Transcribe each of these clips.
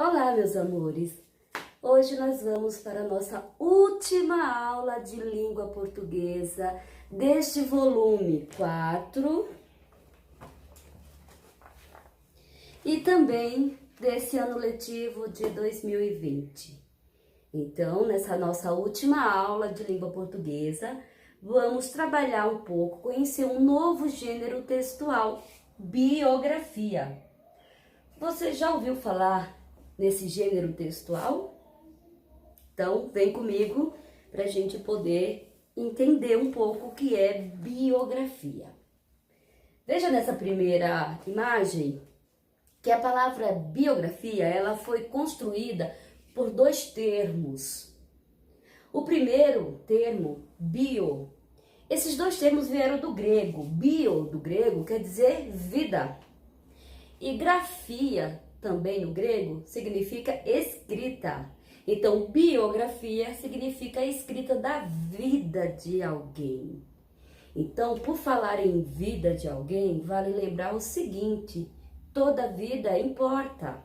Olá, meus amores! Hoje nós vamos para a nossa última aula de língua portuguesa deste volume 4 e também desse ano letivo de 2020. Então, nessa nossa última aula de língua portuguesa, vamos trabalhar um pouco, conhecer um novo gênero textual, biografia. Você já ouviu falar nesse gênero textual? Então, vem comigo para a gente poder entender um pouco o que é biografia. Veja nessa primeira imagem que a palavra biografia ela foi construída por dois termos. O primeiro termo, bio, esses dois termos vieram do grego. Bio, do grego, quer dizer vida. E grafia, também no grego, significa escrita. Então, biografia significa a escrita da vida de alguém. Então, por falar em vida de alguém, vale lembrar o seguinte: toda vida importa.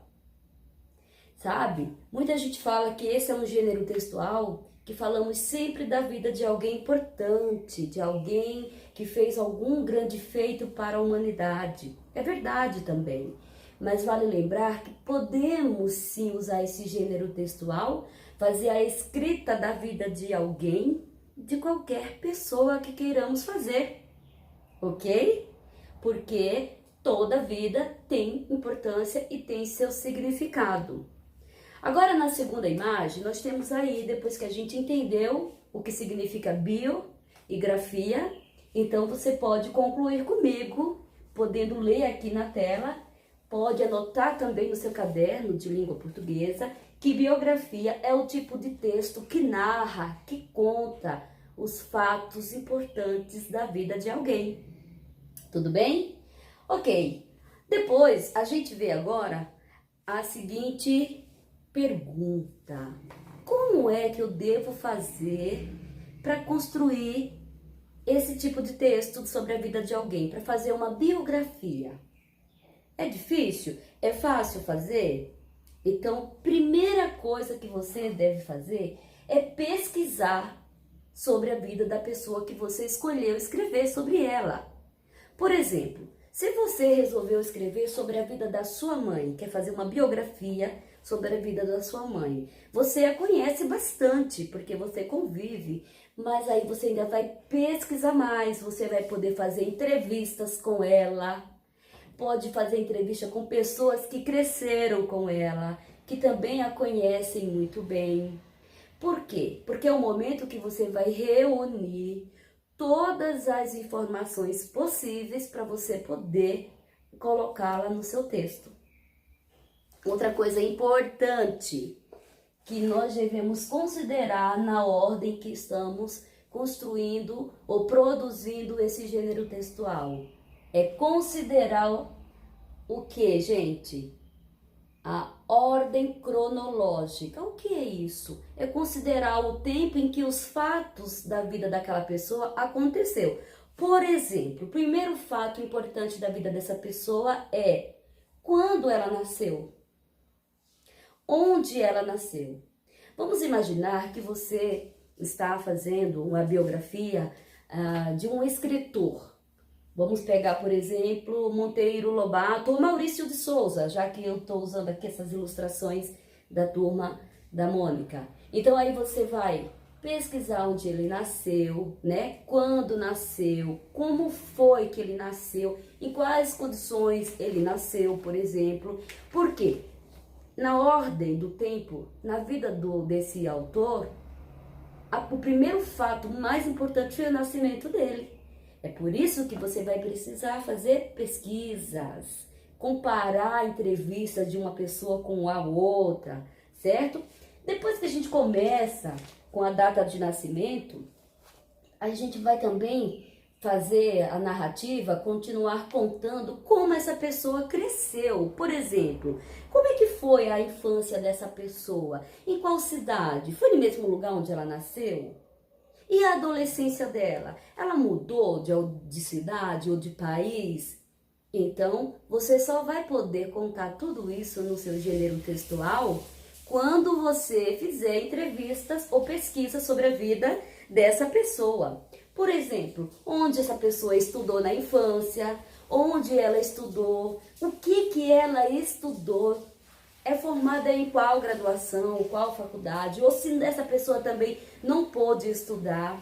Sabe? Muita gente fala que esse é um gênero textual que falamos sempre da vida de alguém importante, de alguém que fez algum grande feito para a humanidade. É verdade também, mas vale lembrar que podemos sim usar esse gênero textual, fazer a escrita da vida de alguém, de qualquer pessoa que queiramos fazer, ok? Porque toda vida tem importância e tem seu significado. Agora, na segunda imagem, nós temos aí, depois que a gente entendeu o que significa bio e grafia, então você pode concluir comigo, podendo ler aqui na tela, pode anotar também no seu caderno de língua portuguesa, que biografia é o tipo de texto que narra, que conta os fatos importantes da vida de alguém. Tudo bem? Ok. Depois, a gente vê agora a seguinte pergunta: como é que eu devo fazer para construir esse tipo de texto sobre a vida de alguém, para fazer uma biografia? É difícil? É fácil fazer? Então, primeira coisa que você deve fazer é pesquisar sobre a vida da pessoa que você escolheu escrever sobre ela. Por exemplo, se você resolveu escrever sobre a vida da sua mãe, quer fazer uma biografia sobre a vida da sua mãe, você a conhece bastante, porque você convive, mas aí você ainda vai pesquisar mais, você vai poder fazer entrevistas com ela, pode fazer entrevista com pessoas que cresceram com ela, que também a conhecem muito bem. Por quê? Porque é o momento que você vai reunir todas as informações possíveis para você poder colocá-la no seu texto. Outra coisa importante que nós devemos considerar na ordem que estamos construindo ou produzindo esse gênero textual é considerar o que, gente? A ordem cronológica. O que é isso? É considerar o tempo em que os fatos da vida daquela pessoa aconteceu. Por exemplo, o primeiro fato importante da vida dessa pessoa é quando ela nasceu, onde ela nasceu. Vamos imaginar que você está fazendo uma biografia de um escritor. Vamos pegar, por exemplo, Monteiro Lobato ou Maurício de Souza, já que eu estou usando aqui essas ilustrações da turma da Mônica. Então aí você vai pesquisar onde ele nasceu, né? Quando nasceu, como foi que ele nasceu, em quais condições ele nasceu, por exemplo. Por quê? Na ordem do tempo, na vida desse autor, o primeiro fato mais importante foi o nascimento dele. É por isso que você vai precisar fazer pesquisas, comparar entrevistas de uma pessoa com a outra, certo? Depois que a gente começa com a data de nascimento, a gente vai também fazer a narrativa, continuar contando como essa pessoa cresceu. Por exemplo, como é que foi a infância dessa pessoa? Em qual cidade? Foi no mesmo lugar onde ela nasceu? E a adolescência dela? Ela mudou de cidade ou de país? Então, você só vai poder contar tudo isso no seu gênero textual quando você fizer entrevistas ou pesquisas sobre a vida dessa pessoa. Por exemplo, onde essa pessoa estudou na infância, onde ela estudou, o que ela estudou, é formada em qual graduação, qual faculdade, ou se essa pessoa também não pôde estudar.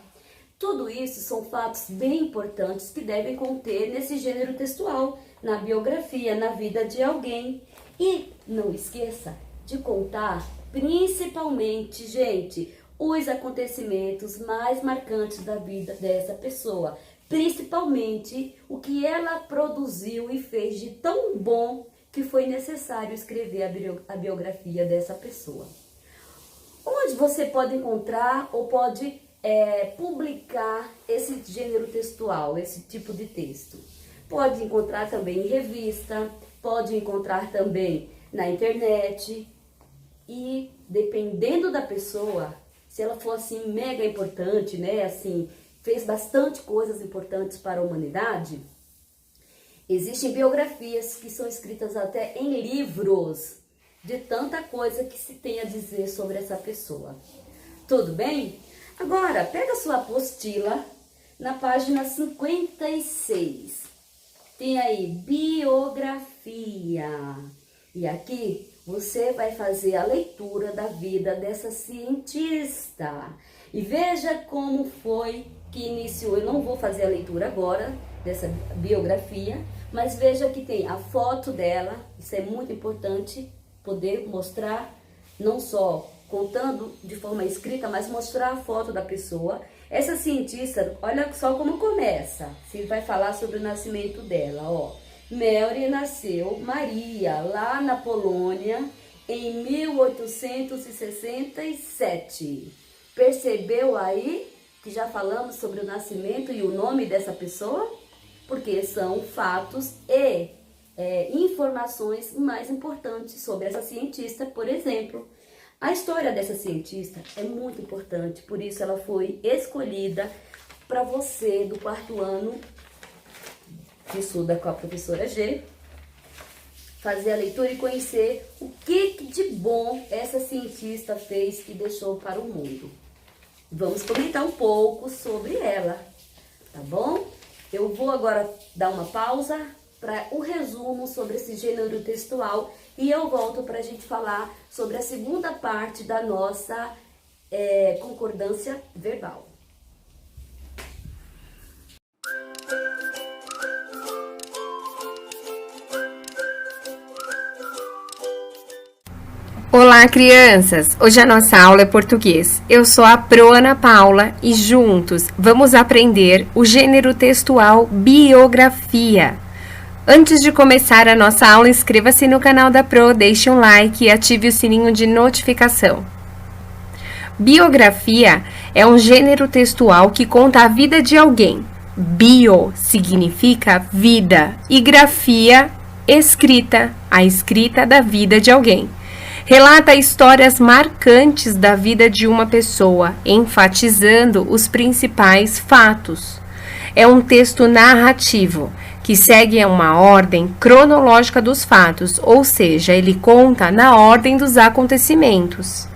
Tudo isso são fatos bem importantes que devem conter nesse gênero textual, na biografia, na vida de alguém. E não esqueça de contar, principalmente, gente, os acontecimentos mais marcantes da vida dessa pessoa. Principalmente o que ela produziu e fez de tão bom que foi necessário escrever a biografia dessa pessoa. Onde você pode encontrar ou pode publicar esse gênero textual, esse tipo de texto? Pode encontrar também em revista, pode encontrar também na internet. E dependendo da pessoa, se ela for assim mega importante, né, assim, fez bastante coisas importantes para a humanidade, existem biografias que são escritas até em livros, de tanta coisa que se tem a dizer sobre essa pessoa. Tudo bem? Agora, pega a sua apostila, na página 56. Tem aí, biografia. E aqui você vai fazer a leitura da vida dessa cientista. E veja como foi que iniciou. Eu não vou fazer a leitura agora dessa biografia, mas veja que tem a foto dela. Isso é muito importante, poder mostrar, não só contando de forma escrita, mas mostrar a foto da pessoa. Essa cientista, olha só como começa. Se vai falar sobre o nascimento dela, ó. Mary nasceu Maria, lá na Polônia, em 1867. Percebeu aí que já falamos sobre o nascimento e o nome dessa pessoa? Porque são fatos e informações mais importantes sobre essa cientista. Por exemplo, a história dessa cientista é muito importante, por isso ela foi escolhida para você do 4º ano, que estuda com a professora G, fazer a leitura e conhecer o que de bom essa cientista fez e deixou para o mundo. Vamos comentar um pouco sobre ela, tá bom? Eu vou agora dar uma pausa para o resumo sobre esse gênero textual e eu volto para a gente falar sobre a segunda parte da nossa concordância verbal. Olá, crianças! Hoje a nossa aula é português. Eu sou a Pro Ana Paula e juntos vamos aprender o gênero textual biografia. Antes de começar a nossa aula, inscreva-se no canal da Pro, deixe um like e ative o sininho de notificação. Biografia é um gênero textual que conta a vida de alguém. Bio significa vida e grafia, escrita, a escrita da vida de alguém. Relata histórias marcantes da vida de uma pessoa, enfatizando os principais fatos. É um texto narrativo, que segue uma ordem cronológica dos fatos, ou seja, ele conta na ordem dos acontecimentos.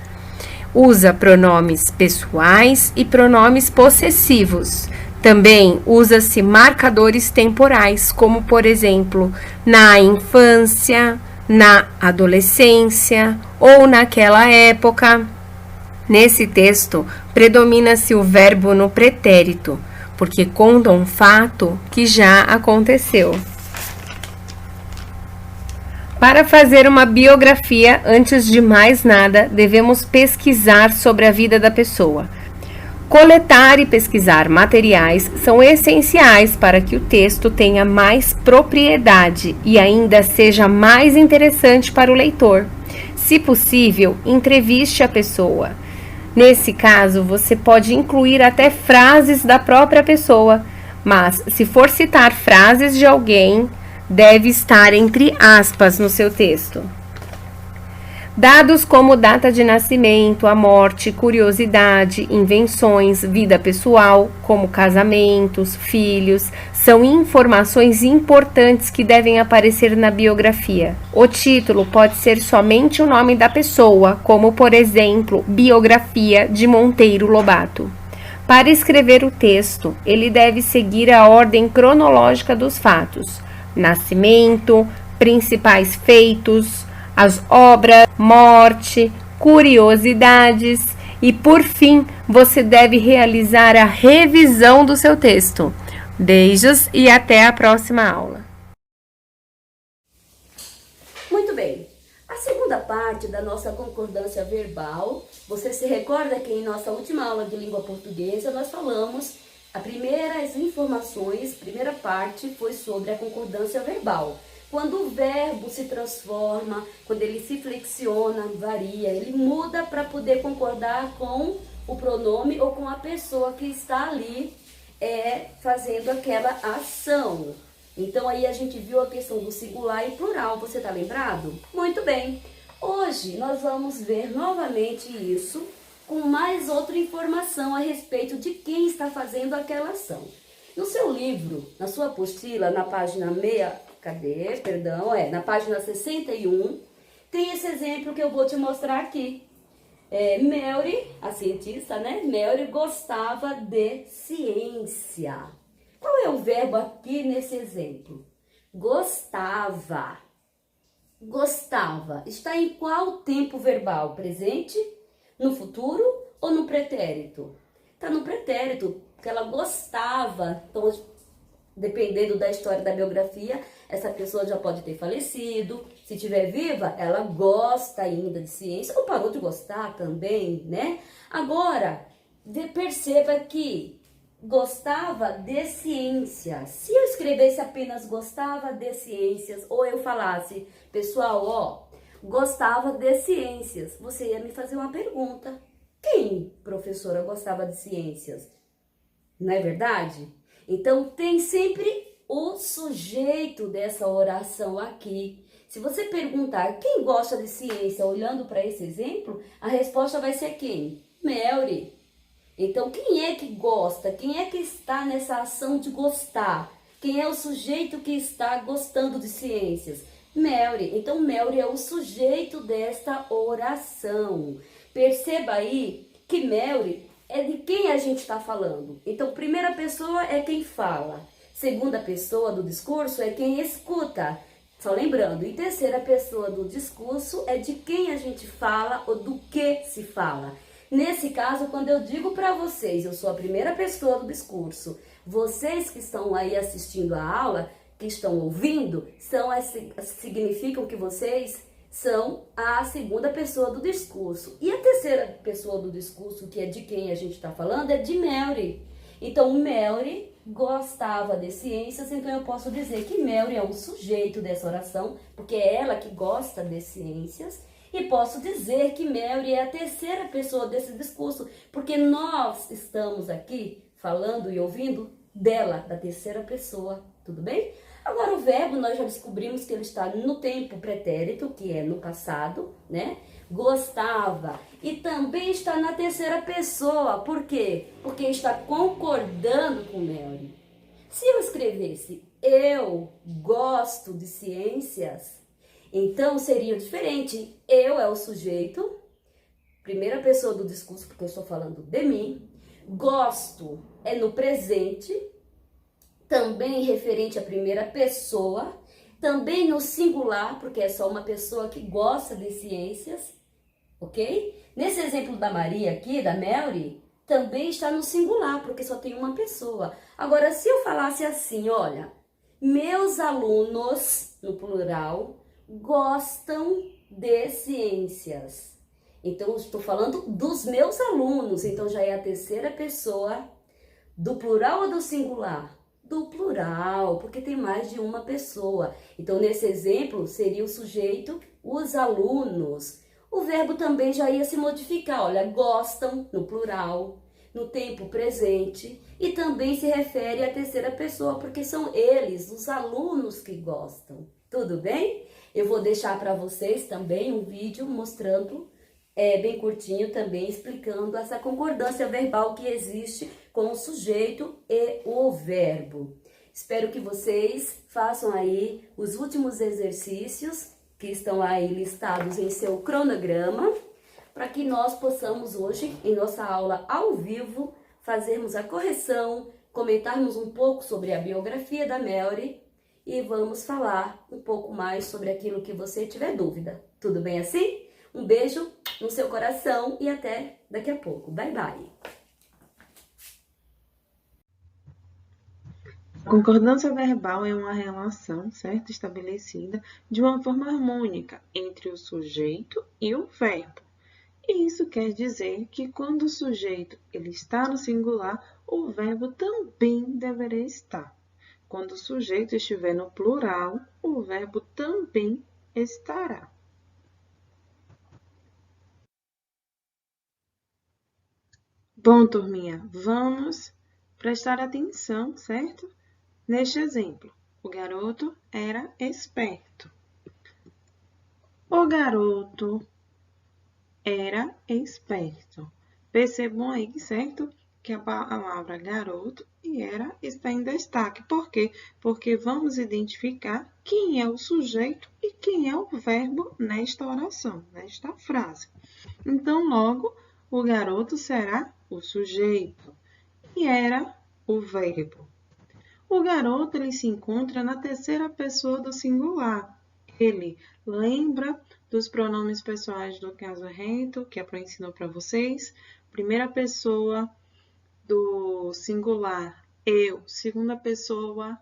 Usa pronomes pessoais e pronomes possessivos. Também usa-se marcadores temporais, como, por exemplo, na infância, na adolescência ou naquela época. Nesse texto, predomina-se o verbo no pretérito, porque conta um fato que já aconteceu. Para fazer uma biografia, antes de mais nada, devemos pesquisar sobre a vida da pessoa. Coletar e pesquisar materiais são essenciais para que o texto tenha mais propriedade e ainda seja mais interessante para o leitor. Se possível, entreviste a pessoa. Nesse caso, você pode incluir até frases da própria pessoa, mas se for citar frases de alguém, deve estar entre aspas no seu texto. Dados como data de nascimento, a morte, curiosidade, invenções, vida pessoal, como casamentos, filhos, são informações importantes que devem aparecer na biografia. O título pode ser somente o nome da pessoa, como por exemplo, Biografia de Monteiro Lobato. Para escrever o texto, ele deve seguir a ordem cronológica dos fatos: nascimento, principais feitos, as obras, morte, curiosidades e, por fim, você deve realizar a revisão do seu texto. Beijos e até a próxima aula. Muito bem. A segunda parte da nossa concordância verbal, você se recorda que em nossa última aula de língua portuguesa nós falamos, a primeira parte foi sobre a concordância verbal. Quando o verbo se transforma, quando ele se flexiona, varia, ele muda para poder concordar com o pronome ou com a pessoa que está ali fazendo aquela ação. Então aí a gente viu a questão do singular e plural, você está lembrado? Muito bem. Hoje nós vamos ver novamente isso com mais outra informação a respeito de quem está fazendo aquela ação. No seu livro, na sua apostila, na página na página 61, tem esse exemplo que eu vou te mostrar aqui. Mary, a cientista, né? Mary gostava de ciência. Qual é o verbo aqui nesse exemplo? Gostava. Gostava. Está em qual tempo verbal? Presente, no futuro ou no pretérito? Está no pretérito, porque ela gostava. Então, dependendo da história da biografia, essa pessoa já pode ter falecido. Se estiver viva, ela gosta ainda de ciência ou parou de gostar também, né? Agora, perceba que gostava de ciências. Se eu escrevesse apenas gostava de ciências, ou eu falasse, pessoal, gostava de ciências, você ia me fazer uma pergunta. Quem, professora, gostava de ciências? Não é verdade? Então, tem sempre o sujeito dessa oração aqui. Se você perguntar quem gosta de ciência olhando para esse exemplo, a resposta vai ser quem? Mary. Então, quem é que gosta? Quem é que está nessa ação de gostar? Quem é o sujeito que está gostando de ciências? Mary. Então, Mary é o sujeito desta oração. Perceba aí que Mary é de quem a gente está falando. Então, primeira pessoa é quem fala. Segunda pessoa do discurso é quem escuta. Só lembrando, e terceira pessoa do discurso é de quem a gente fala ou do que se fala. Nesse caso, quando eu digo para vocês, eu sou a primeira pessoa do discurso, vocês que estão aí assistindo a aula, que estão ouvindo, significam que vocês são a segunda pessoa do discurso. E a terceira pessoa do discurso, que é de quem a gente está falando, é de Mary. Então, Mary gostava de ciências, então eu posso dizer que Mary é um sujeito dessa oração, porque é ela que gosta de ciências. E posso dizer que Mary é a terceira pessoa desse discurso, porque nós estamos aqui falando e ouvindo dela, da terceira pessoa, tudo bem? Agora o verbo, nós já descobrimos que ele está no tempo pretérito, que é no passado, né? Gostava. E também está na terceira pessoa. Por quê? Porque está concordando com Mary. Se eu escrevesse eu gosto de ciências, então seria diferente. Eu é o sujeito, primeira pessoa do discurso, porque eu estou falando de mim. Gosto é no presente, também referente à primeira pessoa, também no singular, porque é só uma pessoa que gosta de ciências, ok? Nesse exemplo da Maria aqui, da Mary, também está no singular, porque só tem uma pessoa. Agora, se eu falasse assim, olha, meus alunos, no plural, gostam de ciências. Então, eu estou falando dos meus alunos, então já é a terceira pessoa do plural ou do singular? Do plural, porque tem mais de uma pessoa. Então, nesse exemplo, seria o sujeito, os alunos. O verbo também já ia se modificar. Olha, gostam, no plural, no tempo presente. E também se refere à terceira pessoa, porque são eles, os alunos, que gostam. Tudo bem? Eu vou deixar para vocês também um vídeo mostrando, bem curtinho também, explicando essa concordância verbal que existe com o sujeito e o verbo. Espero que vocês façam aí os últimos exercícios que estão aí listados em seu cronograma, para que nós possamos hoje, em nossa aula ao vivo, fazermos a correção, comentarmos um pouco sobre a biografia da Melry e vamos falar um pouco mais sobre aquilo que você tiver dúvida. Tudo bem assim? Um beijo no seu coração e até daqui a pouco. Bye, bye! Concordância verbal é uma relação, certo, estabelecida de uma forma harmônica entre o sujeito e o verbo. E isso quer dizer que quando o sujeito ele está no singular, o verbo também deverá estar. Quando o sujeito estiver no plural, o verbo também estará. Bom, turminha, vamos prestar atenção, certo? Neste exemplo, o garoto era esperto. O garoto era esperto. Percebam aí, certo? Que a palavra garoto e era está em destaque. Por quê? Porque vamos identificar quem é o sujeito e quem é o verbo nesta oração, nesta frase. Então, logo, o garoto será o sujeito e era o verbo. O garoto ele se encontra na terceira pessoa do singular. Ele lembra dos pronomes pessoais do caso reto, que a Pro ensinou para vocês. Primeira pessoa do singular, eu. Segunda pessoa,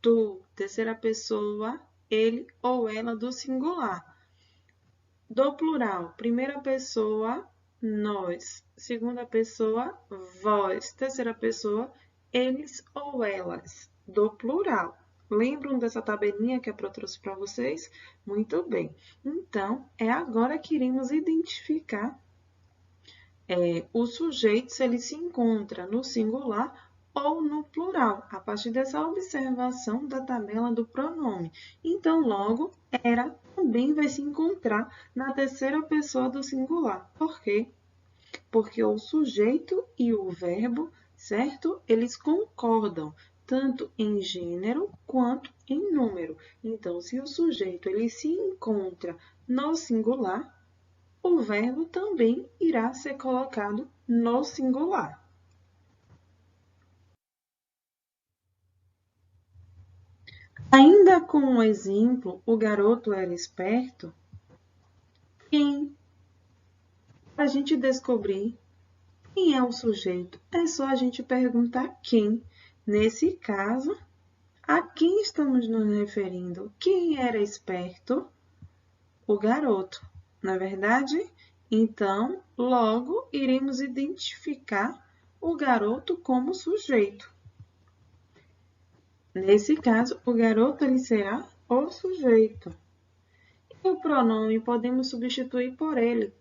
tu. Terceira pessoa, ele ou ela do singular. Do plural, primeira pessoa, nós. Segunda pessoa, vós. Terceira pessoa, eles ou elas, do plural. Lembram dessa tabelinha que a Pro trouxe para vocês? Muito bem. Então, é agora que iremos identificar o sujeito, se ele se encontra no singular ou no plural, a partir dessa observação da tabela do pronome. Então, logo, era também vai se encontrar na terceira pessoa do singular. Por quê? Porque o sujeito e o verbo, certo? Eles concordam, tanto em gênero quanto em número. Então, se o sujeito ele se encontra no singular, o verbo também irá ser colocado no singular. Ainda com o exemplo, o garoto era esperto, para a gente descobrir quem é o sujeito, é só a gente perguntar quem. Nesse caso, a quem estamos nos referindo? Quem era esperto? O garoto, não é verdade? Então, logo iremos identificar o garoto como sujeito. Nesse caso, o garoto ele será o sujeito. E o pronome podemos substituir por ele.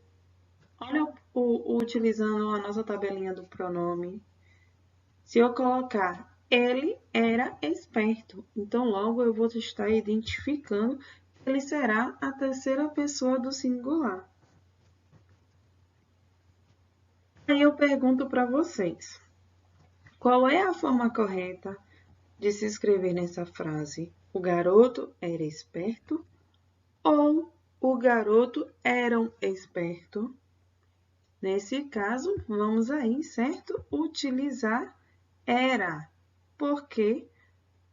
Olha utilizando a nossa tabelinha do pronome. Se eu colocar ele era esperto, então logo eu vou estar identificando que ele será a terceira pessoa do singular. Aí eu pergunto para vocês, qual é a forma correta de se escrever nessa frase? O garoto era esperto ou o garoto era um esperto? Nesse caso, vamos aí, certo? Utilizar era, porque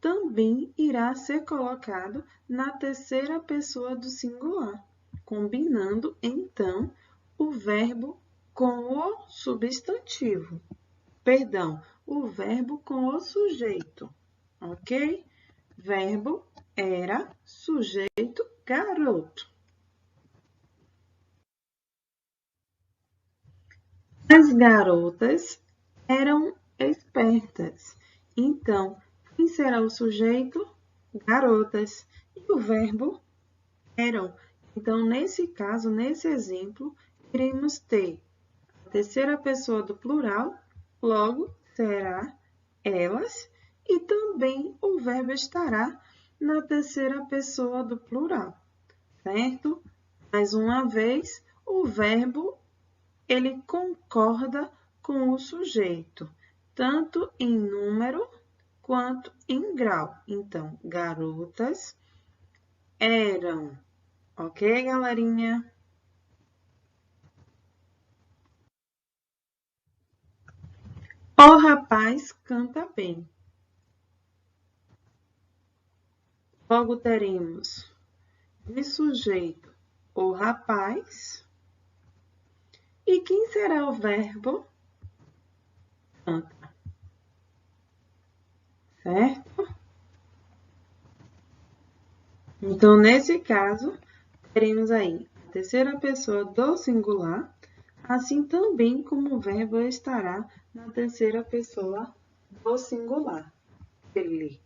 também irá ser colocado na terceira pessoa do singular, combinando, então, o verbo com o substantivo. Perdão, o verbo com o sujeito, ok? Verbo era, sujeito, garoto. As garotas eram espertas. Então, quem será o sujeito? Garotas. E o verbo? Eram. Então, nesse caso, nesse exemplo, iremos ter a terceira pessoa do plural, logo será elas, e também o verbo estará na terceira pessoa do plural, certo? Mais uma vez, o verbo, ele concorda com o sujeito, tanto em número quanto em grau. Então, garotas eram. Ok, galerinha? O rapaz canta bem. Logo teremos de sujeito o rapaz. E quem será o verbo? Canta. Certo? Então, nesse caso, teremos aí a terceira pessoa do singular, assim também como o verbo estará na terceira pessoa do singular. Ele